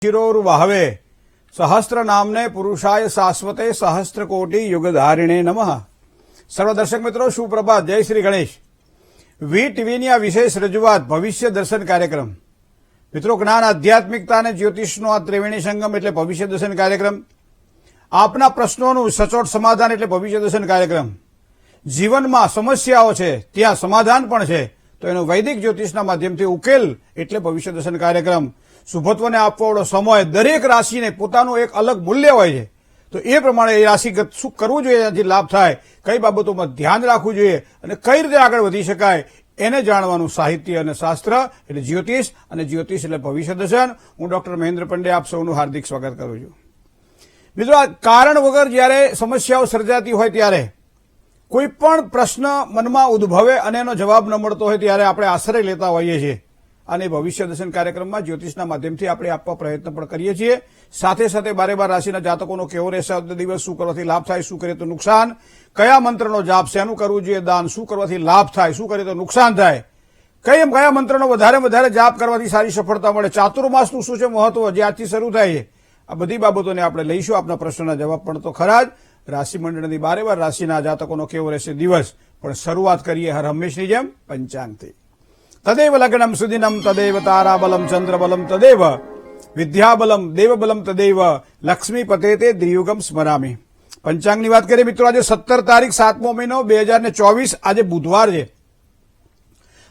શિરોર્વાહવે સહસ્ત્ર નામને પુરુષાય શાશ્વતે સહસ્ત્ર કોટી યુગધારિણે નમઃ. સર્વ દર્શક મિત્રો સુપ્રભાત, જય શ્રી ગણેશ. વી ટીવીની આ વિશેષ રજૂઆત ભવિષ્ય દર્શન કાર્યક્રમ. મિત્રો, જ્ઞાન, આધ્યાત્મિકતા અને જ્યોતિષનો આ ત્રિવેણી સંગમ એટલે ભવિષ્ય દર્શન કાર્યક્રમ. આપના પ્રશ્નોનું સચોટ સમાધાન એટલે ભવિષ્ય દર્શન કાર્યક્રમ. જીવનમાં સમસ્યાઓ છે, ત્યાં સમાધાન પણ છે, તો એનો વૈદિક જ્યોતિષના માધ્યમથી ઉકેલ એટલે ભવિષ્ય દર્શન કાર્યક્રમ. શુભત્વને આપવાવાળો સમય, દરેક રાશિને પોતાનું એક અલગ મૂલ્ય હોય છે, તો એ પ્રમાણે એ રાશિગત શું કરવું જોઈએ, એનાથી લાભ થાય, કઈ બાબતોમાં ધ્યાન રાખવું જોઈએ અને કઈ રીતે આગળ વધી શકાય, એને જાણવાનું સાહિત્ય અને શાસ્ત્ર એટલે જ્યોતિષ, અને જ્યોતિષ એટલે ભવિષ્ય દર્શન. હું ડોક્ટર મહેન્દ્ર પંડ્યા આપ સૌનું હાર્દિક સ્વાગત કરું છું. મિત્રો, આ કારણ વગર જયારે સમસ્યાઓ સર્જાતી હોય ત્યારે, કોઈ પણ પ્રશ્ન મનમાં ઉદ્ભવે અને એનો જવાબ ન મળતો હોય ત્યારે આપણે આશ્રય લેતા હોઈએ છીએ, અને ભવિષ્ય દર્શન કાર્યક્રમમાં જ્યોતિષના માધ્યમથી આપણે આપવા પ્રયત્ન પણ કરીએ છીએ. સાથે સાથે 12 રાશિના જાતકોનો કેવો રહેશે આજનો દિવસ, શું કરવાથી લાભ થાય, શું કરીએ તો નુકસાન, કયા મંત્રનો જાપ, શેનું કરવું જોઈએ દાન, શું કરવાથી લાભ થાય, શું કરીએ તો નુકસાન થાય, કયા મંત્રનો વધારે જાપ કરવાથી સારી સફળતા મળે, ચાતુર્માસનું શું છે મહત્વ જે આજથી શરૂ થાય છે, આ બધી બાબતોને આપણે લઈશું. આપના પ્રશ્નના જવાબ પણ તો ખરા જ. રાશિ મંડળની 12 રાશિના જાતકોનો કેવો રહેશે દિવસ, પણ શરૂઆત કરીએ હર હંમેશની જેમ પંચાંગથી. તદેવ લગ્નમ સુદિનમ તદેવ તારાબલમ ચંદ્રબલમ તદેવ વિદ્યાબલમ દેવબલમ તદેવ લક્ષ્મીપતે તે દ્રિયુગમ સ્મરામી. પંચાંગની વાત કરીએ મિત્રો, આજે 17 તારીખ 7મો મહિનો 2024, આજે બુધવાર છે.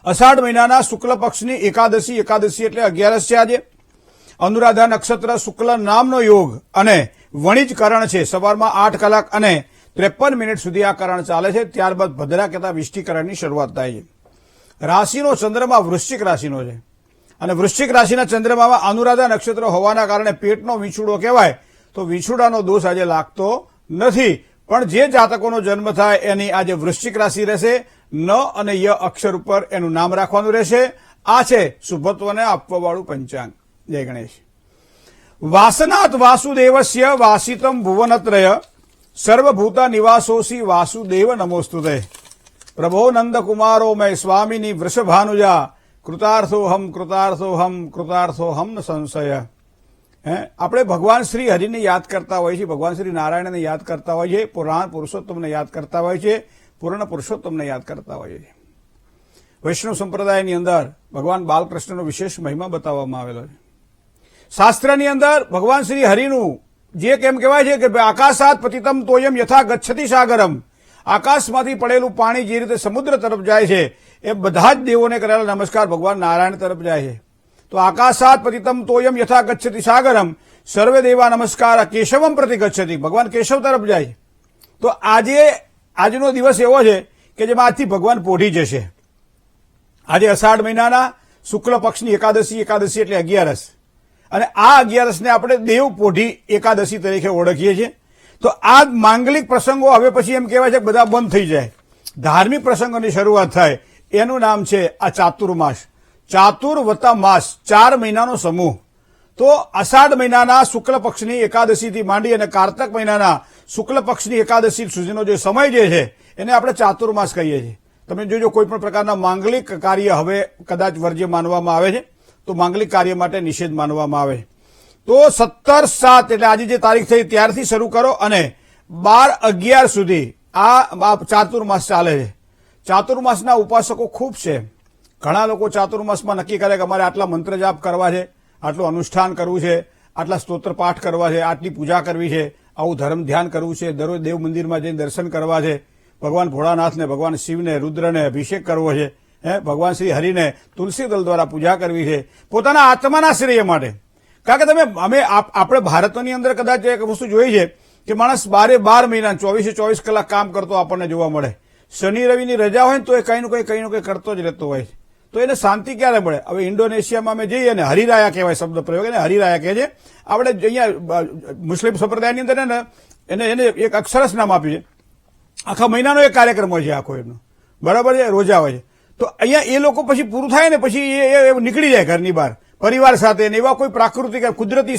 અષાઢ મહિનાના શુક્લ પક્ષની એકાદશી એટલે 11 છે. આજે અનુરાધા નક્ષત્ર, શુક્લ નામનો યોગ અને વણિજ કરણ છે. સવારમાં 8 કલાક અને 53 મિનિટ સુધી આ કરણ ચાલે છે. ત્યારબાદ ભદ્રા કહેતા વિષ્ટિકરણની શરૂઆત થાય છે. રાશિનો ચંદ્રમા વૃશ્ચિક રાશિનો છે, અને વૃશ્ચિક રાશિના ચંદ્રમામાં અનુરાધા નક્ષત્ર હોવાના કારણે પેટનો વીંછુડો કહેવાય, તો વીંછુડાનો દોષ આજે લાગતો નથી. પણ જે જાતકોનો જન્મ થાય એની આજે વૃશ્ચિક રાશિ રહેશે. ન અને ય અક્ષર ઉપર એનું નામ રાખવાનું રહેશે. આ છે શુભત્વને આપવાવાળું પંચાંગ. જય ગણેશ. વાસનાત વાસુદેવસ્ય વાસિતમ ભુવનત્રય સર્વભૂતા નિવાસોસી વાસુદેવ નમોસ્તુતે. પ્રભો નંદકુમારો મેં સ્વામીની વૃષભાનુજા કૃતાર્થોહમ ન સંશય. આપણે ભગવાન શ્રી હરિને યાદ કરતા હોઈએ છીએ, ભગવાન શ્રી નારાયણને યાદ કરતા હોઈએ છીએ, પુરાણ પુરુષોત્તમને યાદ કરતા હોઈએ છીએ, પૂર્ણ પુરુષોત્તમને યાદ કરતા હોઈએ છીએ. વૈષ્ણવ સંપ્રદાયની અંદર ભગવાન બાલકૃષ્ણનો વિશેષ મહિમા બતાવવામાં આવેલો છે. શાસ્ત્રની અંદર ભગવાન શ્રી હરિનું જે કેમ કહેવાય છે કે આકાશાત પતિતમ તોયમ યથા ગચ્છતિ સાગરમ, આકાશમાંથી પડેલું પાણી જે રીતે સમુદ્ર તરફ જાય છે, એ બધા જ દેવોને કરેલા નમસ્કાર ભગવાન નારાયણ તરફ જાય છે. તો આકાશાત પતિતમ તોયમ યથા ગચ્છતિ સાગરમ સર્વે દેવા નમસ્કાર કેશવમ પ્રતિ ગચ્છતિ, ભગવાન કેશવ તરફ જાય છે. તો આજનો દિવસ એવો છે કે જેમાં આજથી ભગવાન પોઢી જશે. આજે અષાઢ મહિનાના શુક્લ પક્ષની એકાદશી એટલે 11, અને આ 11ને આપણે દેવ પોઢી એકાદશી તરીકે ઓળખીએ છીએ. તો આ માંગલિક પ્રસંગો હવે પછી એમ કહેવાય છે કે બધા બંધ થઈ જાય, ધાર્મિક પ્રસંગોની શરૂઆત થાય. એનું નામ છે આ ચાતુર્માસ. ચાતુર વત્તા માસ, 4 મહિનાનો સમૂહ. તો અષાઢ મહિનાના શુક્લ પક્ષની એકાદશીથી માંડી અને કારતક મહિનાના શુક્લ પક્ષની એકાદશી સુધીનો જે સમય જે છે એને આપણે ચાતુર્માસ કહીએ છીએ. તમે જોજો, કોઈ પણ પ્રકારના માંગલિક કાર્ય હવે કદાચ વર્જ્ય માનવામાં આવે છે, તો માંગલિક કાર્ય માટે નિષેધ માનવામાં આવે છે. તો 17/7 એટલે આજે જે તારીખ થઈ ત્યારથી શરૂ કરો અને 12/11 સુધી આ ચાતુર્માસ ચાલે છે. ચાતુર્માસના ઉપાસકો ખૂબ છે. ઘણા લોકો ચાતુર્માસમાં નક્કી કરે કે અમારે આટલા મંત્ર જાપ કરવા છે, આટલું અનુષ્ઠાન કરવું છે, આટલા સ્તોત્ર પાઠ કરવા છે, આટલી પૂજા કરવી છે, આવું ધર્મ ધ્યાન કરવું છે, દરરોજ દેવ મંદિરમાં જઈને દર્શન કરવા છે, ભગવાન ભોળાનાથને, ભગવાન શિવને, રુદ્રને અભિષેક કરવો છે, ભગવાન શ્રી હરિને તુલસી દળ દ્વારા પૂજા કરવી છે, પોતાના આત્માના શ્રેય માટે. કારણ કે આપણે ભારતની અંદર કદાચ એક વસ્તુ જોઈ છે કે માણસ 12 મહિના 24 કલાક કામ કરતો આપણને જોવા મળે. શનિ રવિની રજા હોય ને તો એ કઈ નું કઈ કરતો જ રહેતો હોય. તો એને શાંતિ ક્યારે મળે? હવે ઇન્ડોનેશિયામાં અમે જઈએ ને હરિરાયા કહેવાય શબ્દ પ્રયોગ, એને હરિરાયા કહે છે. આપણે અહીંયા મુસ્લિમ સંપ્રદાયની અંદર એને એક અક્ષરસ નામ આપ્યું છે. આખા મહિનાનો એક કાર્યક્રમ હોય છે આખો એમનો, બરાબર છે, રોજા હોય છે. તો અહીંયા એ લોકો પછી પૂરું થાય ને પછી એ નીકળી જાય ઘરની બહાર પરિવાર સાથે, ને એવા કોઈ પ્રાકૃતિક કુદરતી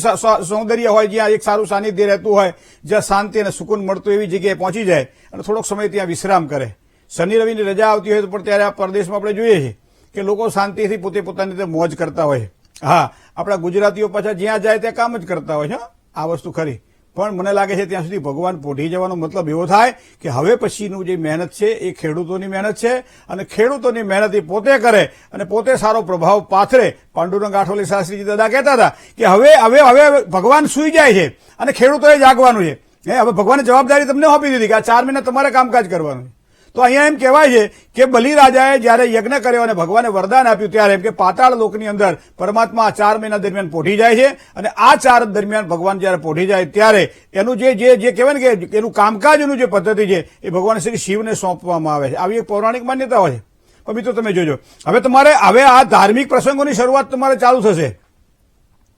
સૌંદર્ય હોય જ્યાં એક સારું સાનિધ્ય રહેતું હોય, જ્યાં શાંતિ અને સુકૂન મળતું, એવી જગ્યાએ પહોંચી જાય અને થોડોક સમય ત્યાં વિશ્રામ કરે. શનિ રવિની રજા આવતી હોય તો પણ ત્યારે આ પરદેશમાં આપણે જોઈએ છીએ કે લોકો શાંતિથી પોતાની રીતે મોજ કરતા હોય. હા, આપણા ગુજરાતીઓ પાછા જ્યાં જાય ત્યાં કામ જ કરતા હોય છે, આ વસ્તુ ખરી. પણ મને લાગે છે ત્યાં સુધી ભગવાન પોઢી જવાનો મતલબ એવો થાય કે હવે પછીનું જે મહેનત છે એ ખેડૂતોની મહેનત છે, અને ખેડૂતોની મહેનત એ પોતે કરે અને પોતે સારો પ્રભાવ પાથરે. પાંડુરંગ આઠવલે શાસ્ત્રીજી દાદા કહેતા હતા કે હવે હવે હવે ભગવાન સૂઈ જાય છે અને ખેડૂતોએ જાગવાનું છે. હવે ભગવાને જવાબદારી તમને સોંપી દીધી કે આ 4 મહિના તમારે કામકાજ કરવાનું છે. તો અહીંયા એમ કહેવાય છે કે બલિરાજાએ જયારે યજ્ઞ કર્યો અને ભગવાને વરદાન આપ્યું ત્યારે એમ કે પાતાળ લોકની અંદર પરમાત્મા 4 મહિના દરમિયાન પોઢી જાય છે, અને આ 4 દરમિયાન ભગવાન જયારે પોઢી જાય ત્યારે એનું જે કહેવાય ને કે એનું કામકાજનું જે પદ્ધતિ છે એ ભગવાન શ્રી શિવને સોંપવામાં આવે છે. આવી એક પૌરાણિક માન્યતાઓ છે. પણ મિત્રો તમે જોજો, હવે આ ધાર્મિક પ્રસંગોની શરૂઆત તમારે ચાલુ થશે.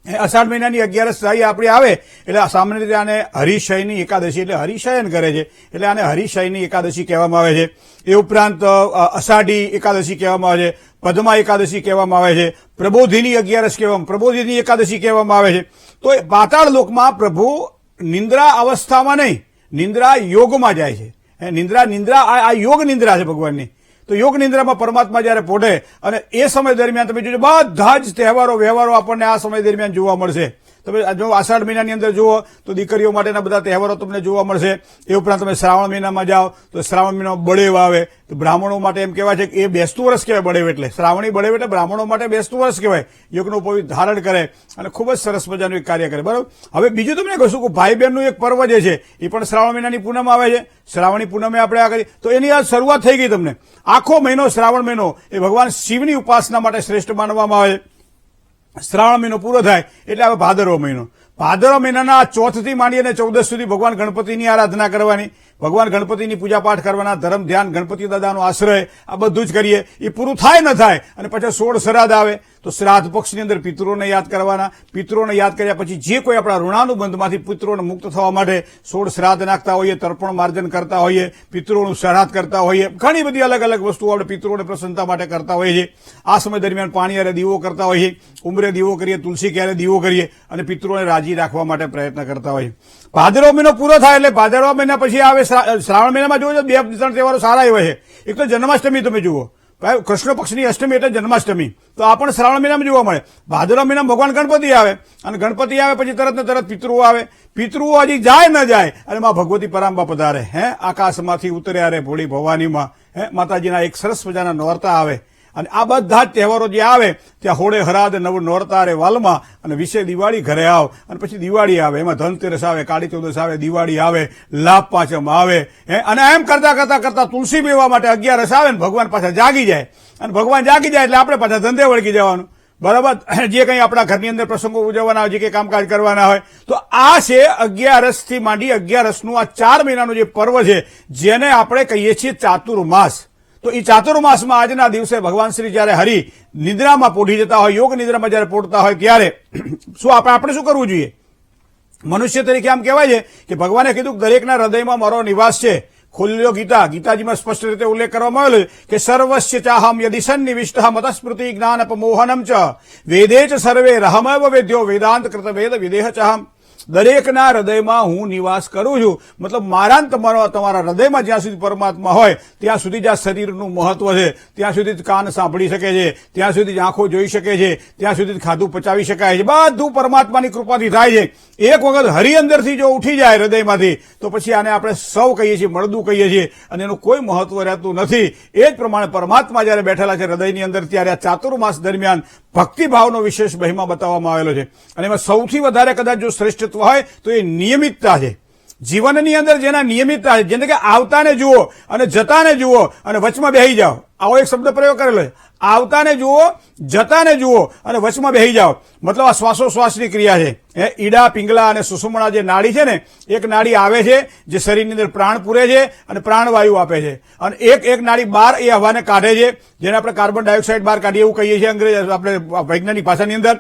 અષાઢ મહિનાની 11 આપણી આવે એટલે સામાન્ય રીતે આને હરિશયની એકાદશી, એટલે હરિશયન કરે છે એટલે આને હરિશયની એકાદશી કહેવામાં આવે છે. એ ઉપરાંત અષાઢી એકાદશી કહેવામાં આવે છે, પદ્મા એકાદશી કહેવામાં આવે છે, પ્રબોધિની 11 પ્રબોધિની એકાદશી કહેવામાં આવે છે. તો પાતાળ લોકમાં પ્રભુ નિંદ્રા અવસ્થામાં નહીં, નિંદ્રા યોગમાં જાય છે. નિંદ્રા આ યોગ નિંદ્રા છે ભગવાનની. તો યોગ નિંદ્રામાં પરમાત્મા જયારે પોઢે અને એ સમય દરમિયાન તમે જોજો બધા જ તહેવારો વ્યવહારો આપણને આ સમય દરમિયાન જોવા મળશે. તમે જો આષાઢ મહિનાની અંદર જુઓ તો દીકરીઓ માટેના બધા તહેવારો તમને જોવા મળશે. એ ઉપરાંત તમે શ્રાવણ મહિનામાં જાઓ તો શ્રાવણ મહિનામાં બળેવ આવે. તો બ્રાહ્મણો માટે એમ કહેવાય છે કે એ બેસતું વર્ષ કહેવાય બળેવ એટલે. શ્રાવણી બળેવ એટલે બ્રાહ્મણો માટે બેસતું વર્ષ કહેવાય. યોગનું પવિત્ર ધારણ કરે અને ખૂબ જ સરસ મજાનું એક કાર્ય કરે. બરાબર. હવે બીજું તમને કહીશું કે ભાઈ બહેનનું એક પર્વ જે છે એ પણ શ્રાવણ મહિનાની પૂનમ આવે છે. શ્રાવણી પૂનમે આપણે આ કરી તો એની આ શરૂઆત થઈ ગઈ. તમને આખો મહિનો શ્રાવણ મહિનો એ ભગવાન શિવની ઉપાસના માટે શ્રેષ્ઠ માનવામાં આવે છે. શ્રાવણ મહિનો પૂરો થાય એટલે હવે ભાદરવો મહિનો. ભાદરવા મહિનાના 4 થી માંડી અને 14 સુધી ભગવાન ગણપતિની આરાધના કરવાની, ભગવાન ગણપતિની પૂજાપાઠ કરવાના, ધર્મ ધ્યાન, ગણપતિ દાદાનો આશ્રય, આ બધું જ કરીએ. એ પૂરું થાય ન થાય અને પછી 16 શ્રાદ્ધ આવે તો શ્રાદ્ધ પક્ષની અંદર પિતૃઓને યાદ કરવાના. પિતૃઓને યાદ કર્યા પછી જે કોઈ આપણા ઋણાનુબંધમાંથી પિતૃઓને મુક્ત થવા માટે 16 શ્રાદ્ધ નાખતા હોઈએ, તર્પણ માર્જન કરતા હોઈએ, પિતૃઓનું શ્રાદ્ધ કરતા હોઈએ, ઘણી બધી અલગ અલગ વસ્તુઓ આપણે પિતૃઓને પ્રસન્નતા માટે કરતા હોઈએ છીએ. આ સમય દરમિયાન પાણી હારે દીવો કરતા હોઈએ, ઉંબરે દીવો કરીએ, તુલસી ક્યારે દીવો કરીએ અને પિતૃઓને રાજી રાખવા માટે પ્રયત્ન કરતા હોઈએ. ભાદરવો મહિનો પૂરો થાય એટલે ભાદરવા મહિના પછી આવે શ્રાવણ મહિનામાં જોવો 2-3 તહેવારો સારા એવા છે. એક તો જન્માષ્ટમી તમે જુઓ, કૃષ્ણ પક્ષની અષ્ટમી એટલે જન્માષ્ટમી, તો આ પણ શ્રાવણ મહિનામાં જોવા મળે. ભાદરવા મહિનામાં ભગવાન ગણપતિ આવે અને ગણપતિ આવે પછી તરત ને તરત પિતૃઓ આવે. પિતૃઓ હજી જાય ન જાય અને માં ભગવતી પરાંબા પધારે. આકાશમાંથી ઉતર્યા રે ભોળી ભવાનીમાં. માતાજીના એક સરસ મજાના નોરતા આવે અને આ બધા જ તહેવારો જે આવે ત્યાં હોળે હરાદ નવ નોરતા રે વાલમાં અને વિશે દિવાળી ઘરે આવ. અને પછી દિવાળી આવે, એમાં ધનતેરસ આવે, કાળી ચૌદસ આવે, દિવાળી આવે, લાભ પાંચમ આવે અને એમ કરતા તુલસી પીવા માટે 11 આવે ને ભગવાન પાછા જાગી જાય. અને ભગવાન જાગી જાય એટલે આપણે પાછા ધંધે વળગી જવાનું. બરાબર. જે કંઈ આપણા ઘરની અંદર પ્રસંગો ઉજવવાના હોય, જે કંઈ કામકાજ કરવાના હોય, તો આ છે 11 થી માંડી 11નું આ 4 મહિનાનું જે પર્વ છે જેને આપણે કહીએ છીએ ચાતુર્માસ. તો એ ચાતુર્માસમાં આજના દિવસે ભગવાન શ્રી જયારે હરિ નિદ્રામાં પોઢી જતા હોય, યોગ નિદ્રામાં જયારે પોઢતા હોય ત્યારે આપણે શું કરવું જોઈએ? મનુષ્ય તરીકે આમ કહેવાય છે કે ભગવાને કીધું કે દરેકના હૃદયમાં મારો નિવાસ છે. ખોલી લો ગીતાજીમાં સ્પષ્ટ રીતે ઉલ્લેખ કરવામાં આવેલો છે કે સર્વસ્ય ચાહમ યદિ સન્નિવિષ્ટ મતસ્મૃતિ જ્ઞાનપમોહનમ ચ વેદે ચ સર્વે રહમેવ વેદ્યો વેદાંત કૃત વેદ વિદેહ ચાહમ. દરેકના હૃદયમાં હું નિવાસ કરું છું. મતલબ તમારા હૃદયમાં જ્યાં સુધી પરમાત્મા હોય ત્યાં સુધી જ આ શરીરનું મહત્વ છે, ત્યાં સુધી જ કાન સાંભળી શકે છે, ત્યાં સુધી જ આંખો જોઈ શકે છે, ત્યાં સુધી જ ખાધું પચાવી શકાય છે. બધું પરમાત્માની કૃપાથી થાય છે. એક વખત હરિ અંદરથી જો ઉઠી જાય હૃદયમાંથી તો પછી આને આપણે સૌ કહીએ છીએ, મળદું કહીએ છીએ અને એનું કોઈ મહત્વ રહેતું નથી. એ જ પ્રમાણે પરમાત્મા જયારે બેઠેલા છે હૃદયની અંદર ત્યારે આ ચાતુર્માસ દરમિયાન ભક્તિભાવનો વિશેષ મહિમા બતાવવામાં આવેલો છે. અને એમાં સૌથી વધારે કદાચ જો શ્રેષ્ઠત્વ હોય તો એ નિયમિતતા છે. જીવનની અંદર જેના નિયમિતતા છે, જેને કે આવતાને જુઓ અને જતાને જુઓ અને વચમાં બેહી જાઓ. આવો એક શબ્દ પ્રયોગ કરેલો છે. આવતાને જુઓ, જતાને જુઓ અને વચમાં બેહી જાઓ. મતલબ આ શ્વાસોશ્વાસની ક્રિયા છે. ઈડા, પિંગલા અને સુષુમ્ના જે નાડી છે ને, એક નાડી આવે છે જે શરીરની અંદર પ્રાણ પૂરે છે અને પ્રાણવાયુ આપે છે, અને એક નાડી બહાર એ હવાને કાઢે છે, જેને આપણે કાર્બન ડાયોક્સાઇડ બહાર કાઢીએ એવું કહીએ છીએ અંગ્રેજી આપણે વૈજ્ઞાનિક ભાષાની અંદર.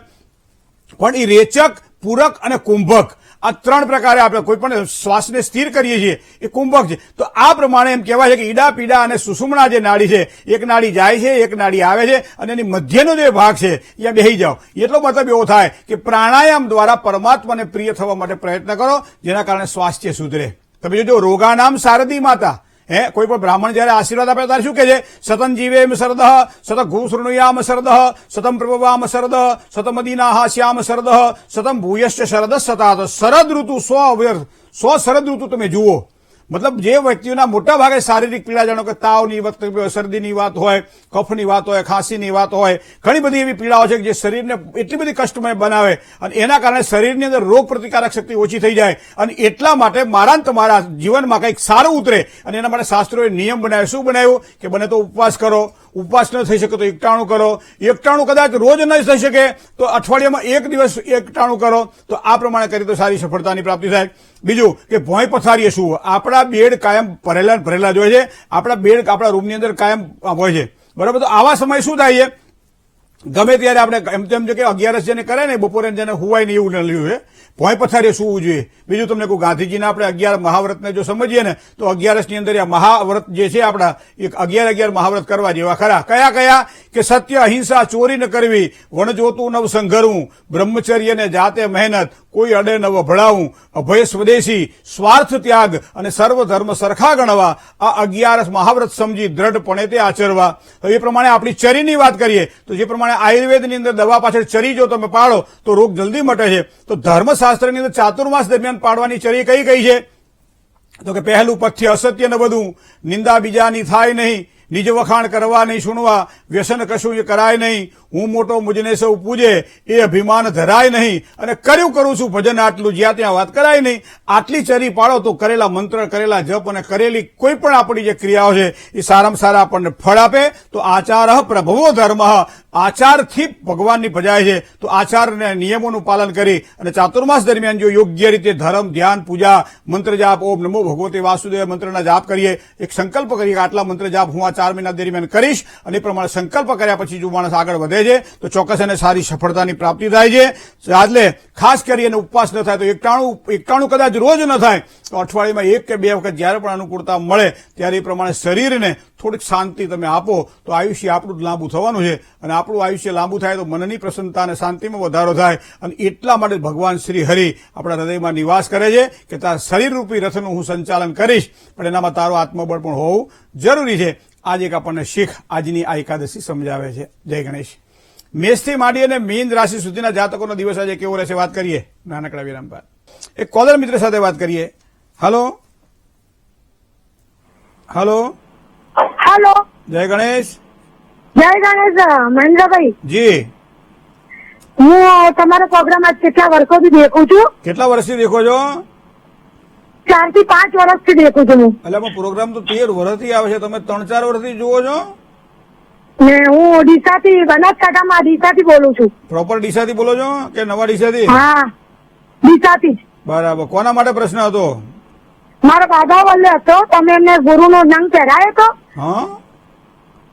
પણ એ રેચક, પૂરક અને કુંભક આ 3 પ્રકારે આપણે કોઈ પણ શ્વાસને સ્થિર કરીએ છીએ એ કુંભક છે. તો આ પ્રમાણે એમ કહેવાય છે કે ઈડા, પીડા અને સુષુમ્ના જે નાડી છે, એક નાડી જાય છે, એક નાડી આવે છે અને એની મધ્યનો જે ભાગ છે ત્યાં બેહી જાઓ. એટલો મતલબ એવો થાય કે પ્રાણાયામ દ્વારા પરમાત્માને પ્રિય થવા માટે પ્રયત્ન કરો, જેના કારણે સ્વાસ્થ્ય સુધરે. તમે જોજો રોગાનામ શારદી માતા, કોઈ પણ બ્રાહ્મણ જયારે આશીર્વાદ આપે ત્યારે શું કહે છે? સતં જીવેમ શરદઃ સતં ઘુ શૃણુયામ શરદઃ સતં પ્રભવામ શરદ સતમદીના શ્યામ શરદ સતમ ભૂયશ્ચ શરદ સતાત. શરદ ઋતુ 100 શરદ ઋતુ તમે જુઓ. મતલબ જે વ્યક્તિઓના મોટા ભાગે શારીરિક પીડા, જાણો કે તાવની વાત, શરદીની વાત હોય, કફની વાત હોય, ખાંસીની વાત હોય, ઘણી બધી એવી પીડાઓ છે જે શરીરને એટલી બધી કષ્ટમય બનાવે અને એના કારણે શરીરની અંદર રોગ પ્રતિકારક શક્તિ ઓછી થઈ જાય. અને એટલા માટે મારા ને તમારા જીવનમાં કંઈક સારું ઉતરે અને એના માટે શાસ્ત્રોએ નિયમ બનાવ્યો. શું બનાવ્યું? કે બને તો ઉપવાસ કરો, ઉપવાસ ન થઈ શકે તો એકટાણું કરો, એકટાણું કદાચ રોજ ન થઈ શકે તો અઠવાડિયામાં એક દિવસ એકટાણું કરો. તો આ પ્રમાણે કરી તો સારી સફળતાની પ્રાપ્તિ થાય. બીજું કે ભોંય પથારીએ શું, આપણા બેડ કાયમ ભરેલા જ હોય છે, આપણા બેડ આપણા રૂમની અંદર કાયમ હોય છે, બરાબર. તો આવા સમય શું થાય છે? ગમે ત્યારે આપણે એમ તેમ કે 11 જેને કરે ને બપોરે જેને હુવાય ને એવું ન લેવું છે, ભોંય પથારીએ સૂવું જોઈએ. બીજું તમને કહું, ગાંધીજીના આપણે 11 મહાવ્રતને જો સમજીએ ને તો 11ની અંદર આ મહાવ્રત જે છે આપણા, એક 11 મહાવ્રત કરવા જેવા ખરા. કયા કયા? કે સત્ય, અહિંસા, ચોરી ન કરવી, વણ જોતું નવ સંઘરવું, બ્રહ્મચર્ય ને જાતે મહેનત, કોઈ અડે ન વભળાવું, અભય સ્વદેશી, સ્વાર્થ ત્યાગ અને સર્વ ધર્મ સરખા ગણવા. આ 11 મહાવ્રત સમજી દ્રઢપણે તે આચરવા. તો એ પ્રમાણે આપણી ચરીની વાત કરીએ તો જે પ્રમાણે આયુર્વેદની અંદર દવા પાછળ ચરી જો તમે પાડો તો રોગ જલ્દી મટે છે. તો ધર્મશાસ્ત્રની અંદર ચાતુર્માસ દરમિયાન પાડવાની ચરી કઈ કઈ છે? તો કે પહેલું, પથ્ય અસત્ય ન બધું, નિંદા બીજાની થાય નહીં, નિજ વખાણ કરવા નહીં સુણવા, વ્યસન કશું એ કરાય નહીં, હું મોટો મુજને સૌ પૂજે એ અભિમાન ધરાય નહીં, અને કરું છું ભજન આટલું, જ્યાં ત્યાં વાત કરાય નહીં. આટલી ચરી પાડો તો કરેલા મંત્ર, કરેલા જપ અને કરેલી કોઈ પણ આપણી જે ક્રિયાઓ છે એ સારામાં સારા આપણને ફળ આપે. તો આચાર પ્રભવો ધર્મ, આચારથી ભગવાનની ભજાય છે. તો આચાર અને નિયમોનું પાલન કરી અને ચાતુર્માસ દરમિયાન જો યોગ્ય રીતે ધર્મ, ધ્યાન, પૂજા, મંત્ર જાપ, ઓમ નમો ભગવતે વાસુદેવ મંત્રના જાપ કરીએ, એક સંકલ્પ કરીએ કે આટલા મંત્ર જાપ હું આ 4 મહિના દરમિયાન કરીશ, અને એ પ્રમાણે સંકલ્પ કર્યા પછી જો માણસ આગળ વધે છે તો ચોક્કસ એને સારી સફળતાની પ્રાપ્તિ થાય છે. એટલે ખાસ કરીને ઉપવાસ ન થાય તો એકટાણું કદાચ રોજ ન થાય તો અઠવાડિયામાં 1 કે 2 વખત જ્યારે પણ અનુકૂળતા મળે ત્યારે એ પ્રમાણે શરીરને થોડીક શાંતિ તમે આપો તો આયુષ્ય આપણું જ લાંબુ થવાનું છે. અને આપણું આયુષ્ય લાંબુ થાય તો મનની પ્રસન્નતા અને શાંતિમાં વધારો થાય. અને એટલા માટે ભગવાન શ્રી હરિ આપણા હૃદયમાં નિવાસ કરે છે કે તારા શરીરરૂપી રથનું હું સંચાલન કરીશ, પણ એનામાં તારું આત્મબળ પણ હોવું જરૂરી છે. આજે એક આપણને શીખ આજની આ એકાદશી સમજાવે છે. જય ગણેશ. મેષથી માંડી અને મીન રાશિ સુધીના જાતકોનો દિવસ આજે કેવો રહેશે વાત કરીએ નાનકડા વિરામ બાદ. એક કોલર મિત્ર સાથે વાત કરીએ. Hello hello hello. જય ગણેશ. જય ગણેશ મહેન્દ્રભાઈ. જી, હું તમારો પ્રોગ્રામ આજ કેટલા વર્ષોથી દેખું છું. કેટલા વર્ષથી દેખો છો? 4 થી 5 વર્ષથી દેખું છું હું. એટલે પ્રોગ્રામ તો 13 વર્ષથી આવે છે, તમે 3-4 વર્ષથી જુઓ છો? ને હું ડીસાથી, બનાસકાંઠામાં ડીસાથી બોલું છું. પ્રોપર ડીસાથી બોલો છો કે નવા ડીસાથી? હા, ડીસાથી જ. બરાબર. કોના માટે પ્રશ્ન હતો? મારો દાદા વલ્લે હતો, તમે એમને ગુરુનો નંગ પહેરાયો હતો. હા,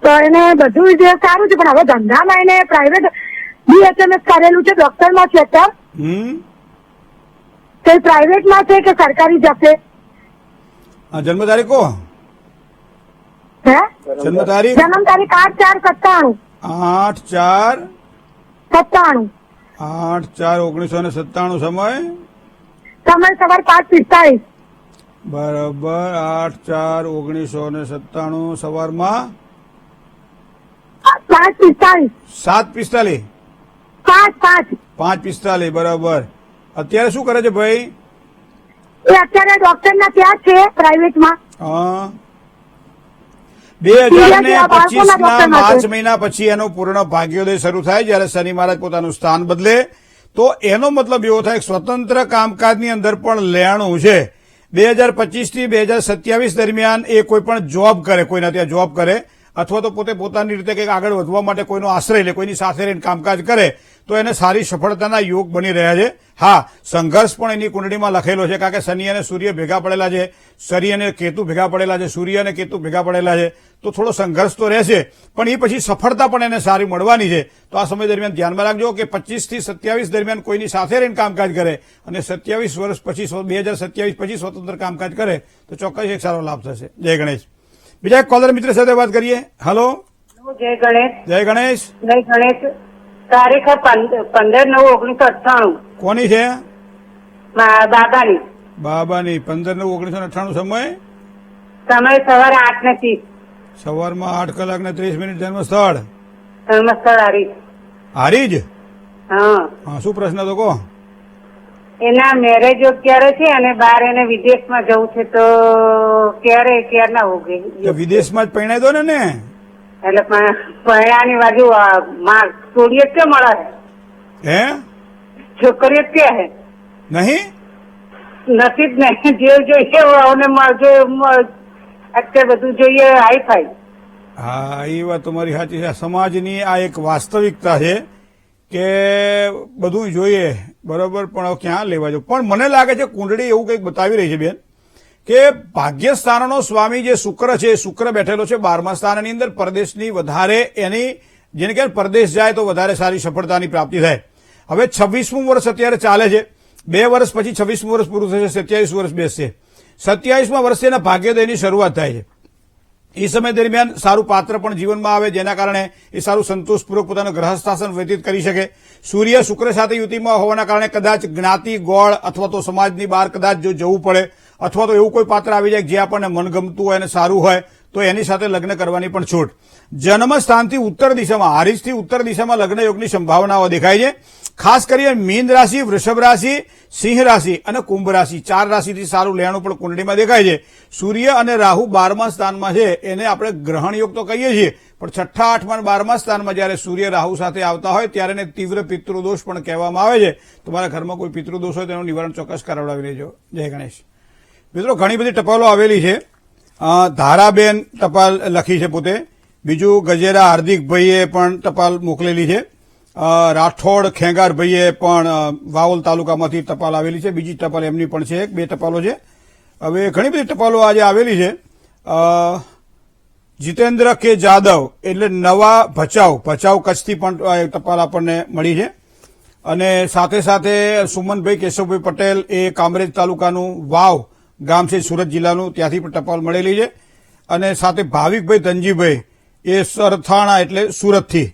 તો એને બધું જે સારું છે, પણ હવે ધંધામાં એને પ્રાઇવેટ BHMS કરેલું છે, ડોક્ટરમાં છે. તે પ્રાઇવેટમાં છે કે સરકારી જશે? જન્મ તારીખ કહો. હે? જન્મ તારીખ? જન્મ તારીખ 8/4/97. 8/4/1997. 8/4/1997. સમય? સમય સવાર 5:45. બરાબર. 8/4/1997 સવારમાં 5:45. 7:45. 5:45. બરાબર. અત્યારે શું કરે છે ભાઈ? એ અત્યારે ડોક્ટરના ત્યાં છે પ્રાઇવેટમાં. 2025 માર્ચ મહિના પછી એનો પૂર્ણ ભાગ્યોદય શરૂ થાય જ્યારે શનિ મહારાજ પોતાનું સ્થાન બદલે. તો એનો મતલબ એવો થાય સ્વતંત્ર કામકાજની અંદર પણ લેણું છે. 2025 થી 2027 દરમિયાન એ કોઈ પણ જોબ કરે, કોઈના ત્યાં જોબ કરે, અથવા તો પોતે પોતાની રીતે કંઈક આગળ વધવા માટે કોઈનો આશ્રય લે, કોઈની સાથે રહીને કામકાજ કરે તો એને સારી સફળતાના યોગ બની રહ્યા છે. હા, સંઘર્ષ પણ એની કુંડળીમાં લખેલો છે, કારણ કે શનિ અને સૂર્ય ભેગા પડેલા છે, શનિ અને કેતુ ભેગા પડેલા છે, સૂર્ય અને કેતુ ભેગા પડેલા છે. તો થોડો સંઘર્ષ તો રહેશે, પણ એ પછી સફળતા પણ એને સારી મળવાની છે. તો આ સમય દરમિયાન ધ્યાનમાં રાખજો કે 25 થી 27 દરમિયાન કોઈની સાથે રહીને કામકાજ કરે અને 27 વર્ષ પછી 2027 પછી સ્વતંત્ર કામકાજ કરે તો ચોક્કસ એક સારો લાભ થશે. જય ગણેશ. બીજા એક કોલર મિત્ર સાથે વાત કરીએ. હલો. જય ગણેશ. જય ગણેશ. જય ગણેશ. તારીખ 15/9/1998. કોની છે? દાદાની. બાબાની. 15/9/1998. સમય? સમય સવારે 8:30. સવારમાં 8 કલાક ને 30 મિનિટ. જન્મ સ્થળ ધર્મસ્થળ હારીજ. હારીજ. હા. હા, શું પ્રશ્ન તો કહો. એના મેરેજો ક્યારે છે અને બહાર એને વિદેશમાં જવું છે તો ક્યારના હોગે? તો વિદેશમાં જ પરણાઈ દો ને. એટલે પહેણાની બાજુ છોડીએ જ ક્યાં મળે? હે? છોકરીઓ જ ક્યાં હે? નહીં નથી જ નહીં. જે જોઈએ અને અત્યારે બધું જોઈએ હાઈફાઈ. હા, એ વાત તમારી સાચી છે. સમાજની આ એક વાસ્તવિકતા છે કે બધું જોઈએ, બરોબર, પણ હવે ક્યાં લેવા જવું. પણ મને લાગે છે કુંડળી એવું કંઈક બતાવી રહી છે બેન કે ભાગ્યસ્થાનનો સ્વામી જે શુક્ર છે, શુક્ર બેઠેલો છે 12મા સ્થાનની અંદર. પરદેશની વધારે એની જેને કહેવાય પરદેશ જાય તો વધારે સારી સફળતાની પ્રાપ્તિ થાય. હવે 26મું વર્ષ અત્યારે ચાલે છે. 2 વર્ષ પછી 26મું વર્ષ પૂરું થશે, 27 વર્ષ બેસશે. 27મા વર્ષે એના ભાગ્યોદયની શરૂઆત થાય છે. એ સમય દરમિયાન સારું પાત્ર પણ જીવનમાં આવે, જેના કારણે એ સારું સંતોષપૂર્વક પોતાનું ગ્રહસ્થાસન વ્યતીત કરી શકે. સૂર્ય શુક્ર સાથે યુતિમાં હોવાના કારણે કદાચ જ્ઞાતિ ગોળ અથવા તો સમાજની બહાર કદાચ જો જવું પડે અથવા તો એવું કોઈ પાત્ર આવી જાય જે આપણને મનગમતું હોય અને સારું હોય તો એની સાથે લગ્ન કરવાની પણ છૂટ. જન્મ સ્થાનથી ઉત્તર દિશામાં, હારીજથી ઉત્તર દિશામાં લગ્ન યોગની સંભાવનાઓ દેખાય છે. ખાસ કરીને મીન રાશિ, વૃષભ રાશિ, સિંહ રાશિ અને કુંભ રાશિ 4 રાશિથી સારું લેણું પણ કુંડળીમાં દેખાય છે. સૂર્ય અને રાહુ 12મા સ્થાનમાં છે, એને આપણે ગ્રહણ યોગ તો કહીએ છીએ, પણ 6ઠા, 8મા અને 12મા સ્થાનમાં જયારે સૂર્ય રાહુ સાથે આવતા હોય ત્યારે એને તીવ્ર પિતૃદોષ પણ કહેવામાં આવે છે. તમારા ઘરમાં કોઈ પિતૃદોષ હોય તેનું નિવારણ ચોક્કસ કરાવડાવી લેજો. જય ગણેશ. મિત્રો, ઘણી બધી ટપાલો આવેલી છે. ધારાબેન ટપાલ લખી છે પોતે. બીજું ગજેરા હાર્દિકભાઈએ પણ ટપાલ મોકલેલી છે. રાઠોડ ખેંગારભાઈએ પણ વાવલ તાલુકામાંથી ટપાલ આવેલી છે. બીજી ટપાલ એમની પણ છે. 2 ટપાલો છે. હવે ઘણી બધી ટપાલો આજે આવેલી છે. જીતેન્દ્ર કે જાદવ એટલે નવા ભચાઉ કચ્છથી પણ ટપાલ આપણને મળી છે. અને સાથે સાથે સુમનભાઈ કેશવભાઈ પટેલ એ કામરેજ તાલુકાનું વાવ ગામ છે, સુરત જિલ્લાનું, ત્યાંથી પણ ટપાલ મળેલી છે. અને સાથે ભાવિકભાઈ ધનજીભાઈ એ સરથાણા એટલે સુરતથી.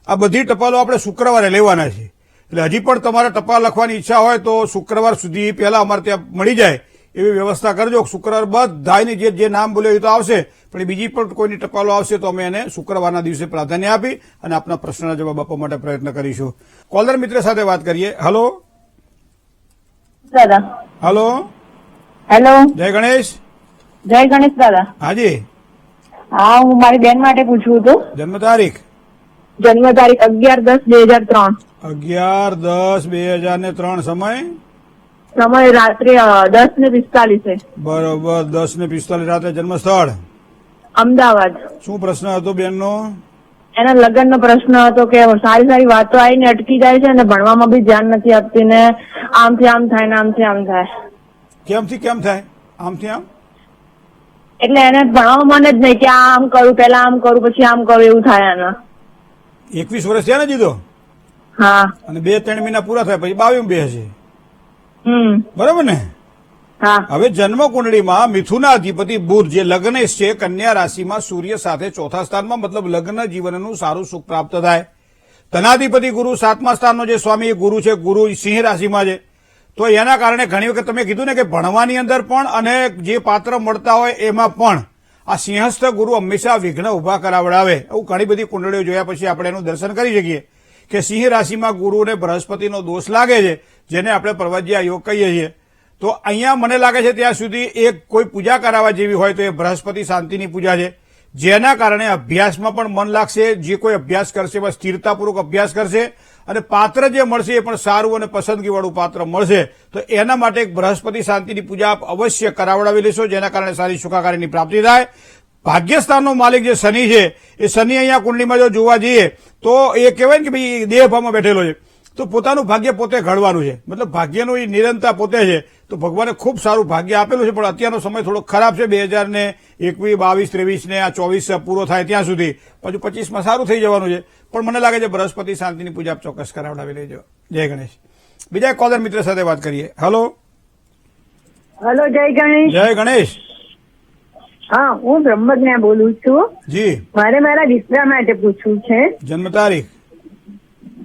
આ બધી ટપાલો આપણે શુક્રવારે લેવાના છે. એટલે હજી પણ તમારે ટપાલ લખવાની ઈચ્છા હોય તો શુક્રવાર સુધી પહેલા અમારે ત્યાં મળી જાય એવી વ્યવસ્થા કરજો. શુક્રવાર બધાની જે નામ બોલ્યો એ તો આવશે, પણ બીજી પણ કોઈની ટપાલો આવશે તો અમે એને શુક્રવારના દિવસે પ્રાધાન્ય આપી અને આપના પ્રશ્નના જવાબ આપવા માટે પ્રયત્ન કરીશું. કોલર મિત્ર સાથે વાત કરીએ. હલો દાદા. હલો. હેલો. જય ગણેશ. જય ગણેશ દાદા. હાજી. હા, હું મારી બેન માટે પૂછવું હતું. જન્મ તારીખ? જન્મ તારીખ 11/10/2003. 11/10/2003. સમય રાત્રે 10:45. બરોબર, 10:45 રાત્રે. જન્મ સ્થળ? અમદાવાદ. શું પ્રશ્ન હતો બેનનો? એના લગ્નનો પ્રશ્ન હતો કે સારી વાતો આવીને અટકી જાય છે અને ભણવામાં બી ધ્યાન નથી આપતી ને આમથી આમ થાય ને આમથી આમ થાય. કેમથી કેમ થાય? આમથી આમ એટલે એને ભણવામાં મન જ નહીં કે આમ કરું, પેલા આમ કરું, પછી આમ કરું, એવું થાય એને. 21 વર્ષ થયા ને જીતો? હા. અને 2-3 મહિના પૂરા થાય પછી 22 બેસે. બરાબર ને? હા. હવે જન્મ કુંડળીમાં મિથુના અધિપતિ બુધ જે લગ્નેશ છે, કન્યા રાશિમાં સૂર્ય સાથે 4થા સ્થાનમાં, મતલબ લગ્ન જીવનનું સારું સુખ પ્રાપ્ત થાય. ધનાધિપતિ ગુરુ 7મા સ્થાનનો જે સ્વામી ગુરુ છે, ગુરુ સિંહ રાશિમાં છે. તો એના કારણે ઘણી વખત તમે કીધું ને કે ભણવાની અંદર પણ અને જે પાત્ર મળતા હોય એમાં પણ આ સિંહસ્થ ગુરુ હંમેશા વિઘ્ન ઉભા કરાવડાવે. એવું ઘણી બધી કુંડળીઓ જોયા પછી આપણે એનું દર્શન કરી શકીએ કે સિંહ રાશિમાં ગુરુને બૃહસ્પતિનો દોષ લાગે છે, જેને આપણે પ્રવજ્યા યોગ કહીએ છીએ. તો અહીંયા મને લાગે છે ત્યાં સુધી એક કોઈ પૂજા કરાવવા જેવી હોય તો એ બૃહસ્પતિ શાંતિની પૂજા છે, જેના કારણે અભ્યાસમાં પણ મન લાગશે. જે કોઈ અભ્યાસ કરશે એમાં સ્થિરતાપૂર્વક અભ્યાસ કરશે અને પાત્ર જે મળશે એ પણ સારું અને પસંદગીવાળું પાત્ર મળશે. તો એના માટે એક બૃહસ્પતિ શાંતિની પૂજા આપ અવશ્ય કરાવડાવી લેશો, જેના કારણે સારી સુખાકારીની પ્રાપ્તિ થાય. ભાગ્યસ્થાનનો માલિક જે શનિ છે, એ શનિ અહીંયા કુંડલીમાં જો જોવા જઈએ તો એ કહેવાય ને કે ભાઈ દેહભાવમાં બેઠેલો છે, તો પોતાનું ભાગ્ય પોતે ઘડવાનું છે. મતલબ ભાગ્યનું એ નિરંતરતા પોતે છે. તો ભગવાને ખૂબ સારું ભાગ્ય આપેલું છે, પણ અત્યારનો સમય થોડો ખરાબ છે. 2021, 22, 23 ને આ 24 પૂરો થાય ત્યાં સુધી. પછી 25માં સારું થઈ જવાનું છે. પણ મને લાગે છે બૃહસ્પતિ શાંતિની પૂજા આપ ચોક્કસ કરાવડાવી લેજો. જય ગણેશ. બીજા એક કોલર મિત્ર સાથે વાત કરીએ. હલો. હલો. જય ગણેશ. જય ગણેશ. હા, હું બ્રહ્મજ્ઞા બોલું છું. જી. મારે મારા દીકરા માટે પૂછવું છે. જન્મ તારીખ?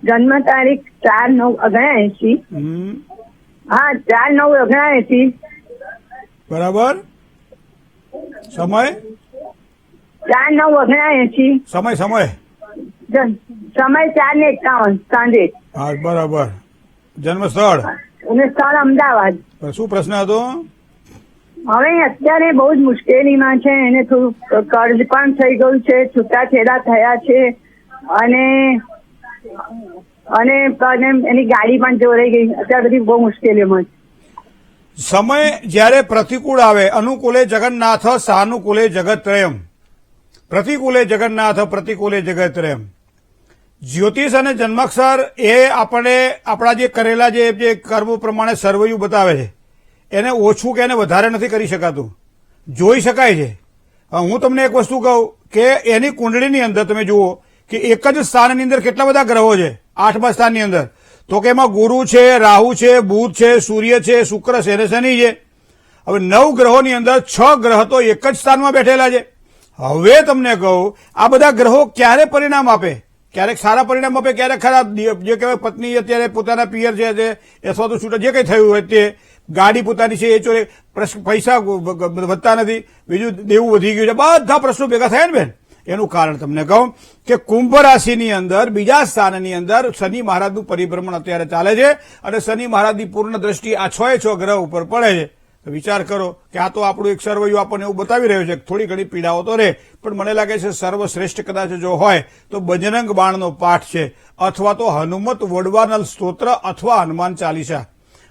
જન્મ તારીખ 4/9/79. હા, 4/9/79. બરાબર. સમય 4/9/80. સમય સમય સમય 4:51 સાંજે. હા બરાબર. જન્મ સ્થળ અને સ્થળ અમદાવાદ. શું પ્રશ્ન હતો? હવે અત્યારે બહુ જ મુશ્કેલીમાં છે. એને થોડું કર્જ પણ થઈ ગયું છે, છૂટાછેડા થયા છે અને અને એની ગાડી પણ ચોરાઈ ગઈ. અત્યારે બધી બહુ મુશ્કેલીમાં છે. સમય જ્યારે પ્રતિકૂળ આવે, અનુકૂલે જગન્નાથ સાનુકૂલે જગત્રયમ, પ્રતિકૂલે જગન્નાથ પ્રતિકૂલે જગત્રયમ. જ્યોતિષ અને જન્માક્ષર એ આપણે આપણા જે કરેલા જે કર્મો પ્રમાણે સર્વૈયું બતાવે છે. એને ઓછું કે એને વધારે નથી કરી શકાતું, જોઈ શકાય છે. હું તમને એક વસ્તુ કહું કે એની કુંડળીની અંદર તમે જુઓ કે એક જ સ્થાનની અંદર કેટલા બધા ગ્રહો છે. 8મા સ્થાનની અંદર તો કે એમાં ગુરુ છે, રાહુ છે, બુધ છે, સૂર્ય છે, શુક્ર છે અને શનિ છે. હવે 9 ગ્રહોની અંદર 6 ગ્રહ તો એક જ સ્થાનમાં બેઠેલા છે. હવે તમને કહું આ બધા ગ્રહો ક્યારે પરિણામ આપે, ક્યારેક સારા પરિણામ આપે, ક્યારેક ખરાબ. જે કહેવાય પત્ની અત્યારે પોતાના પિયર છે અથવા તો છૂટા જે કંઈ થયું હોય તે, ગાડી પોતાની છે એ ચોરે, પૈસા વધતા નથી, બીજું દેવું વધી ગયું છે, બધા પ્રશ્નો ભેગા થયા ને બેન. એનું કારણ તમને કહું કે કુંભ રાશિની અંદર બીજા સ્થાનની અંદર શનિ મહારાજનું પરિભ્રમણ અત્યારે ચાલે છે અને શનિ મહારાજની પૂર્ણ દ્રષ્ટિ આ 6 ગ્રહ ઉપર પડે છે. તો વિચાર કરો કે આ તો આપણું એક સર્વૈયું આપણને એવું બતાવી રહ્યું છે. થોડી ઘણી પીડાઓ તો રહે, પણ મને લાગે છે સર્વશ્રેષ્ઠ કદાચ જો હોય તો બજરંગ બાણનો પાઠ છે અથવા તો હનુમત વડવાનલ સ્તોત્ર અથવા હનુમાન ચાલીસા.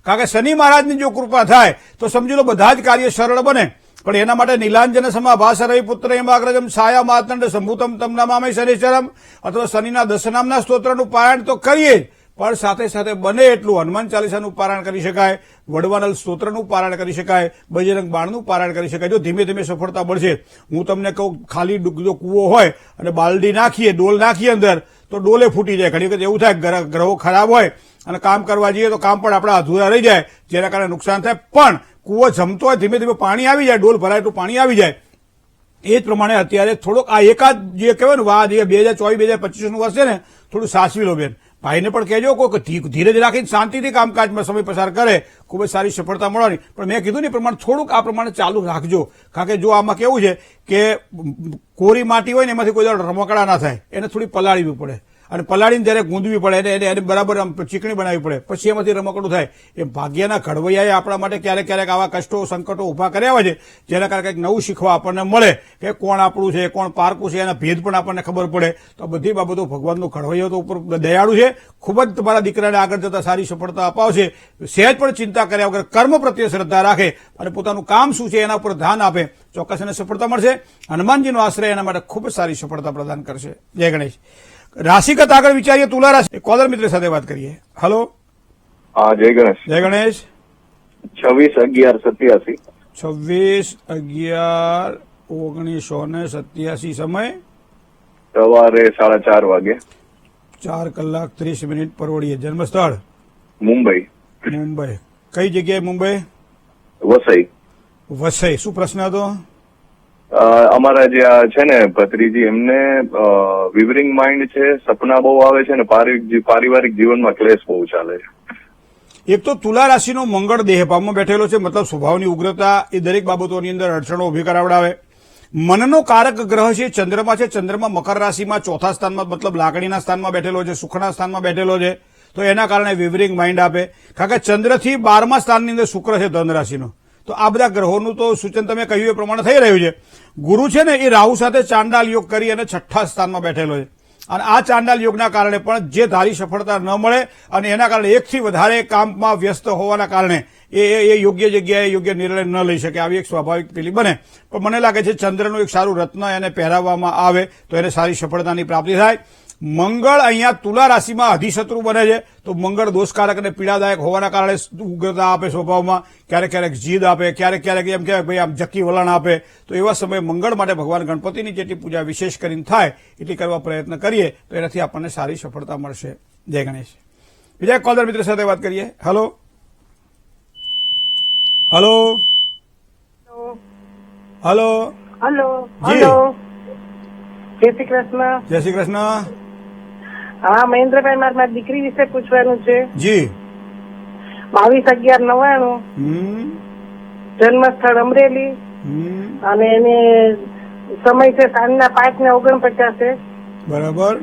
કારણ કે શનિ મહારાજની જો કૃપા થાય તો સમજી લો બધા જ કાર્ય સરળ બને. પણ એના માટે નીલાંજન સમાભાસ રવિપુત્ર હિમાગ્રજમ છાયા માતંડ સંભૂતમ તમ નમામિ શનિશ્ચરમ અથવા શનિના 10 નામના સ્તોત્રનું પારાયણ તો કરીએ જ, પણ સાથે સાથે બને એટલું હનુમાન ચાલીસાનું પારાયણ કરી શકાય, વડવાનલ સ્તોત્રનું પારાયણ કરી શકાય, બજરંગ બાણનું પારાયણ કરી શકાય. જો ધીમે ધીમે સફળતા મળશે. હું તમને કહું ખાલી જો કૂવો હોય અને બાલડી નાખીએ, ડોલ નાખીએ અંદર તો ડોલે ફૂટી જાય. ઘણી વખત એવું થાય ગ્રહો ખરાબ હોય અને કામ કરવા જઈએ તો કામ પણ આપણા અધૂરા રહી જાય, જેના કારણે નુકસાન થાય. પણ કૂવો જમતો હોય, ધીમે ધીમે પાણી આવી જાય, ડોલ ભરાય તો પાણી આવી જાય. એ જ પ્રમાણે અત્યારે થોડોક આ એકાદ જે કહેવાય ને વા 2024-2025નું વર્ષ છે ને, થોડું સાચવી લો બેન. ભાઈને પણ કહેજો કોઈ ધીરજ રાખીને શાંતિથી કામકાજમાં સમય પસાર કરે, ખૂબ જ સારી સફળતા મળવાની. પણ મેં કીધું ને પ્રમાણે થોડુંક આ પ્રમાણે ચાલુ રાખજો. કારણ કે જો આમાં કેવું છે કે કોરી માટી હોય ને એમાંથી કોઈ રમકડા ના થાય, એને થોડી પલાળવી પડે અને પલાળીને જ્યારે ગૂંદવી પડે, એને બરાબર ચીકણી બનાવવી પડે, પછી એમાંથી રમકડું થાય. એ ભાગ્યના ઘડવૈયાએ આપણા માટે ક્યારેક ક્યારેક આવા કષ્ટો સંકટો ઉભા કર્યા હોય છે, જેના કારણે કંઈક નવું શીખવા આપણને મળે કે કોણ આપણું છે, કોણ પારકું છે, એના ભેદ પણ આપણને ખબર પડે. તો બધી બાબતો ભગવાનનો ઘડવૈયો તો ઉપર દયાળુ છે, ખૂબ જ તમારા દીકરાને આગળ જતા સારી સફળતા અપાવશે. સહેજ પણ ચિંતા કર્યા વગર કર્મ પ્રત્યે શ્રદ્ધા રાખે અને પોતાનું કામ શું છે એના ઉપર ધ્યાન આપે, ચોક્કસ એને સફળતા મળશે. હનુમાનજીનો આશ્રય એના માટે ખૂબ જ સારી સફળતા પ્રદાન કરશે. જય ગણેશ. રાશિગત આગળ વિચારીએ. તુલા રાશિ કોલર મિત્ર સાથે વાત કરીએ. હલો. હા, જય ગણેશ. જય ગણેશ. 26/11/87. 26/11/1987. સમય સવારે 4:30 વાગે. 4:30 પરવડીએ. જન્મ સ્થળ મુંબઈ. મુંબઈ. કઈ જગ્યાએ મુંબઈ? વસઈ. વસઈ. શું પ્રશ્ન હતો? અમારા જે આ છે ને ભત્રીજી, એમને વિવરિંગ માઇન્ડ છે, સપના બહુ આવે છે ને પારિવારિક જીવનમાં ક્લેશ બહુ ચાલે છે. એક તો તુલા રાશિનો મંગળ દેહભાવમાં બેઠેલો છે, મતલબ સ્વભાવની ઉગ્રતા એ દરેક બાબતોની અંદર અડચણો ઉભી કરાવડાવે. મનનો કારક ગ્રહ છે ચંદ્રમા છે. ચંદ્રમા મકર રાશિમાં 4થા સ્થાનમાં, મતલબ લાકડીના સ્થાનમાં બેઠેલો છે, સુખના સ્થાનમાં બેઠેલો છે. તો એના કારણે વિવરિંગ માઇન્ડ આપે. કારણ કે ચંદ્રથી 12મા સ્થાનની અંદર શુક્ર છે ધન રાશિનો. તો આ બધા ગ્રહોનું તો સૂચન તમે કહ્યું એ પ્રમાણે થઈ રહ્યું છે. ગુરુ છે ને એ રાહુ સાથે ચાંડાલ યોગ કરી અને 6થા સ્થાનમાં બેઠેલો છે. અને આ ચાંડાલ યોગના કારણે પણ જે ધારી સફળતા ન મળે અને એના કારણે એકથી વધારે કામમાં વ્યસ્ત હોવાના કારણે એ યોગ્ય જગ્યાએ યોગ્ય નિર્ણય ન લઈ શકે. આવી એક સ્વાભાવિક પેલી બને. પણ મને લાગે છે ચંદ્રનું એક સારું રત્ન એને પહેરાવવામાં આવે તો એને સારી સફળતાની પ્રાપ્તિ થાય. મંગળ અહીંયા તુલા રાશિમાં અધિશત્રુ બને છે, તો મંગળ દોષકારક અને પીડાદાયક હોવાના કારણે ઉગ્રતા આપે સ્વભાવમાં, ક્યારેક ક્યારેક જીદ આપે, ક્યારેક ક્યારેક એમ કહેવાય ભાઈ આમ જકી વલણ આપે. તો એવા સમયે મંગળ માટે ભગવાન ગણપતિની જેટલી પૂજા વિશેષ કરીને થાય એટલી કરવા પ્રયત્ન કરીએ તો એનાથી આપણને સારી સફળતા મળશે. જય ગણેશ. બીજા કોલર મિત્ર સાથે વાત કરીએ. હલો. હલો. હલો. હલો. જી. હલો. જય શ્રી કૃષ્ણ. જય શ્રી કૃષ્ણ. હા, મહેન્દ્રભાઈ, મારી દીકરી વિશે પૂછવાનું છે. જી. 22/11/99. જન્મ સ્થળ અમરેલી. અને એને સમય છે સાંજના 5:49. બરાબર.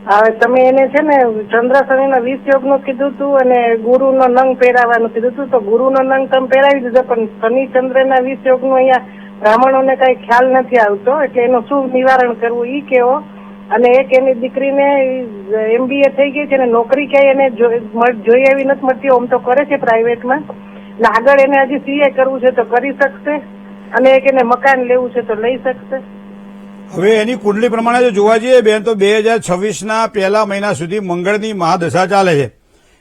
હવે તમે એને છે ને ચંદ્ર શનિના 20 યોગનું કીધું હતું અને ગુરુનો નંગ પહેરાવાનું કીધું હતું. તો ગુરુનો નંગ તમે પહેરાવી દીધો, પણ શનિ ચંદ્રના 20 યોગનું અહીંયા બ્રાહ્મણોને કઈ ખ્યાલ નથી આવતો, એટલે એનું શું નિવારણ કરવું ઈ કેવો. અને એક એની દીકરીને MBA થઈ ગઈ છે અને નોકરી ક્યાંય એને જોઈ એવી નથી મળતી. આમ તો કરે છે પ્રાઇવેટમાં, એટલે આગળ એને હજી CA કરવું છે તો કરી શકશે, અને એક એને મકાન લેવું છે તો લઈ શકશે. હવે એની કુંડલી પ્રમાણે જો જોવા જઈએ બેન, તો 2026ના પહેલા મહિના સુધી મંગળની મહાદશા ચાલે છે.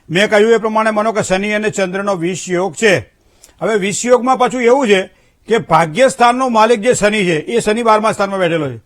મેં કહ્યું એ પ્રમાણે માનો કે શનિ અને ચંદ્રનો 20 યોગ છે. હવે 20 યોગમાં પાછું એવું છે કે ભાગ્યસ્થાનનો માલિક જે શનિ છે એ શનિ 12મા સ્થાનમાં બેઠેલો છે,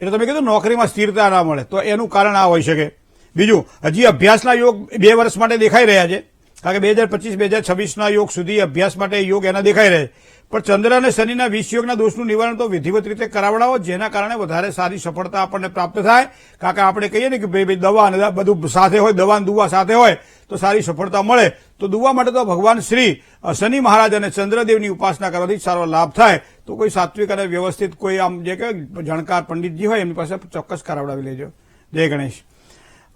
એટલે તમે કીધું નોકરીમાં સ્થિરતા ના મળે, તો એનું કારણ આ હોઈ શકે. બીજું, હજી અભ્યાસના યોગ 2 વર્ષ માટે દેખાઈ રહ્યા છે, કારણ કે 2025-2026ના યોગ સુધી અભ્યાસ માટે યોગ એના દેખાઈ રહ્યા છે. પણ ચંદ્ર અને શનિના 20 યોગના દોષનું નિવારણ તો વિધિવત રીતે કરાવડાવો, જેના કારણે વધારે સારી સફળતા આપણને પ્રાપ્ત થાય. કારણ કે આપણે કહીએ ને કે ભાઈ દવા અને બધું સાથે હોય, દવા અને દુવા સાથે હોય તો સારી સફળતા મળે. તો દુવા માટે તો ભગવાન શ્રી શનિ મહારાજ અને ચંદ્રદેવની ઉપાસના કરવાથી સારો લાભ થાય. તો કોઈ સાત્વિક અને વ્યવસ્થિત કોઈ આમ જે કે જાણકાર પંડિતજી હોય એમની પાસે ચોક્કસ કરાવડાવી લેજો. જય ગણેશ.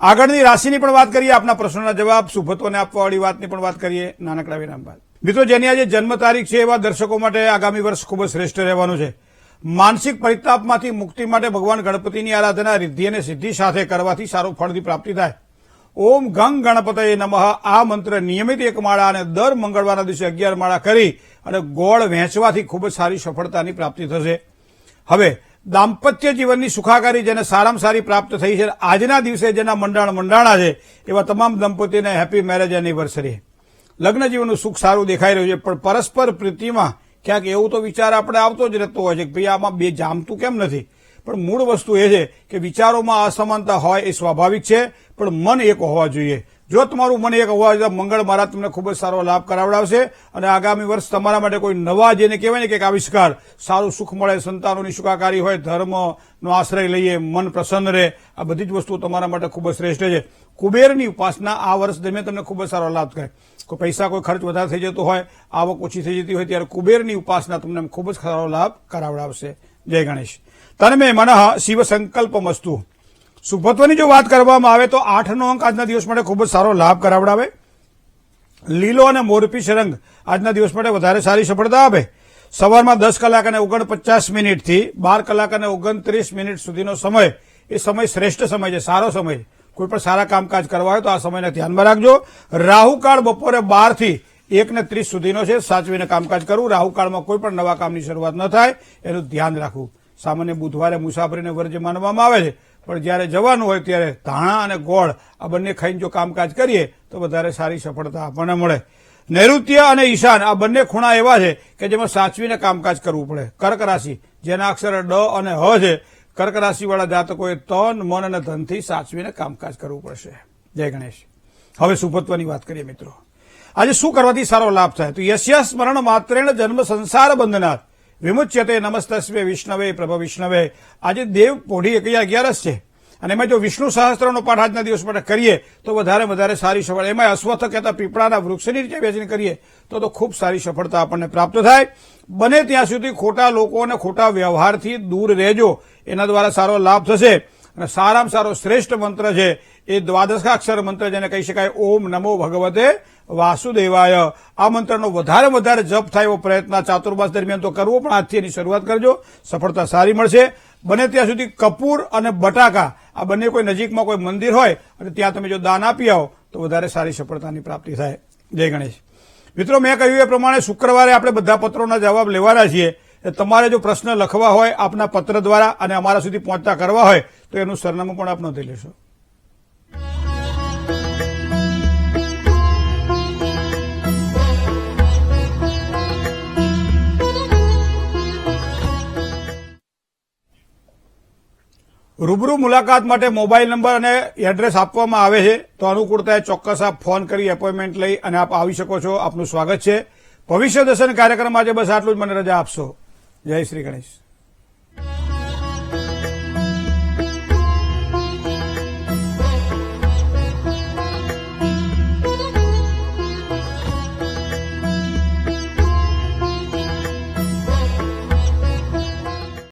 આગળની રાશિની પણ વાત કરીએ, આપના પ્રશ્નોના જવાબ, શુભત્વને આપવાવાળી વાતની પણ વાત કરીએ નાનકડા વિરામ બાદ. મિત્રો, જેની આજે જન્મ તારીખ છે એવા દર્શકો માટે આગામી વર્ષ ખૂબ જ શ્રેષ્ઠ રહેવાનું છે. માનસિક પરિતાપમાંથી મુક્તિ માટે ભગવાન ગણપતિની આરાધના રિદ્ધિ અને સિદ્ધિ સાથે કરવાથી સારું ફળની પ્રાપ્તિ થાય. ઓમ ગંગ ગણપતયે નમઃ આ મંત્ર નિયમિત 1 માળા અને દર મંગળવારના દિવસે 11 માળા કરી અને ગોળ વહેંચવાથી ખૂબ જ સારી સફળતાની પ્રાપ્તિ થશે. હવે દાંપત્ય જીવનની સુખાકારી જેને સારામાં સારી પ્રાપ્ત થઈ છે, આજના દિવસે જેના મંડાણા છે એવા તમામ દંપતીને હેપી મેરેજ એનિવર્સરી. લગ્ન જીવનનું સુખ સારું દેખાઈ રહ્યું છે, પણ પરસ્પર પ્રીતિમાં ક્યાંક એવું તો વિચાર આપણે આવતો જ રહેતો હોય છે કે ભાઈ આમાં બે જામતું કેમ નથી. પણ મૂળ વસ્તુ એ છે કે વિચારોમાં અસમાનતા હોય એ સ્વાભાવિક છે, પણ મન એક હોવા જોઈએ. જો તમારું મન એક હોવા જોઈએ, મંગળ મહારાજ તમને ખૂબ જ સારો લાભ કરાવડાવશે અને આગામી વર્ષ તમારા માટે કોઈ નવા જેને કહેવાય ને કે આવિષ્કાર, સારું સુખ મળે, સંતાનોની સુખાકારી હોય, ધર્મનો આશ્રય લઈએ, મન પ્રસન્ન રહે, આ બધી જ વસ્તુઓ તમારા માટે ખૂબ જ શ્રેષ્ઠ છે. કુબેરની ઉપાસના આ વર્ષ દરમિયાન તમને ખૂબ જ સારો લાભ કરે. કોઈ પૈસા કોઈ ખર્ચ વધારે થઈ જતો હોય, આવક ઓછી થઈ જતી હોય, ત્યારે કુબેરની ઉપાસના તમને ખૂબ જ સારો લાભ કરાવડાવશે. જય ગણેશ. તન્મે મનઃ શિવ સંકલ્પમસ્તુ. શુભત્વની જો વાત કરવામાં આવે તો 8નો અંક આજના દિવસ માટે ખૂબ જ સારો લાભ કરાવડાવે. લીલો અને મોરપીચ રંગ આજના દિવસ માટે વધારે સારી સફળતા આપે. સવારમાં 10 કલાક અને 49 મિનિટથી 12 કલાક અને 29 મિનિટ સુધીનો સમય, એ સમય શ્રેષ્ઠ સમય છે, સારો સમય છે. કોઈ પણ સારા કામકાજ કરવા હોય તો આ સમયને ધ્યાનમાં રાખજો. રાહુકાળ બપોરે 12 થી 1:30 સુધીનો છે, સાચવીને કામકાજ કરવું. રાહુકાળમાં કોઈ પણ નવા કામની શરૂઆત ન થાય એનું ધ્યાન રાખવું. સામાન્ય બુધવારે મુસાફરીને વર્જ્ય માનવામાં આવે છે, પણ જ્યારે જવાનું હોય ત્યારે ધાણા અને ગોળ આ બંને ખાઈને જો કામકાજ કરીએ તો વધારે સારી સફળતા આપણને મળે. નૈઋત્ય અને ઈશાન આ બંને ખૂણા એવા છે કે જેમાં સાચવીને કામકાજ કરવું પડે. કર્ક રાશિ જેના અક્ષર ડ અને હ છે, કર્ક રાશિવાળા જાતકોએ તન, મન અને ધનથી સાચવીને કામકાજ કરવું પડશે. જય ગણેશ. હવે શુભત્વની વાત કરીએ મિત્રો. આજે શું કરવાથી સારો લાભ થાય? તો યસ્ય સ્મરણ માત્રેણ જન્મ સંસાર બંધનાથ વિમુચ્યતે નમસ્તસ્વે વિષ્ણવે પ્રભ વિષ્ણવે. આજે દેવ પોઢી 11 છે અને એમાં જો વિષ્ણુ સહસ્ત્રનો પાઠ આજના દિવસ માટે કરીએ તો વધારે સારી સફળતા. એમાં અશ્વત્થ કહેતા પીપળાના વૃક્ષની નીચે બેસીને કરીએ તો ખૂબ સારી સફળતા આપણને પ્રાપ્ત થાય. બને ત્યાં સુધી ખોટા લોકો અને ખોટા વ્યવહારથી દૂર રહેજો, એના દ્વારા સારો લાભ થશે. અને સારામાં સારો શ્રેષ્ઠ મંત્ર છે એ દ્વાદશાક્ષર મંત્ર, જેને કહી શકાય ઓમ નમો ભગવતે વાસુદેવાય. આ મંત્રનો વધારે જપ થાય એવો પ્રયત્ન ચાતુર્માસ દરમિયાન તો કરવો, પણ આજથી એની શરૂઆત કરજો, સફળતા સારી મળશે. બને ત્યાં સુધી કપૂર અને બટાકા આ બંને કોઈ નજીકમાં કોઈ મંદિર હોય અને ત્યાં તમે જો દાન આપી આવો તો વધારે સારી સફળતાની પ્રાપ્તિ થાય. જય ગણેશ. મિત્રો, મેં કહ્યું એ પ્રમાણે શુક્રવારે આપણે બધા પત્રોના જવાબ લેવાના છીએ. તમારે જો પ્રશ્ન લખવા હોય આપના પત્ર દ્વારા અને અમારા સુધી પહોંચતા કરવા હોય તો એનું સરનામું પણ આપ નોંધી લેશો. રૂબરૂ મુલાકાત માટે મોબાઈલ નંબર અને એડ્રેસ આપવામાં આવે છે, તો અનુકૂળતાએ ચોક્કસ આપ ફોન કરી એપોઇન્ટમેન્ટ લઈ અને આપ આવી શકો છો. આપનું સ્વાગત છે. ભવિષ્ય દર્શન કાર્યક્રમ આજે બસ આટલું જ. મને રજા આપશો. જય શ્રી ગણેશ.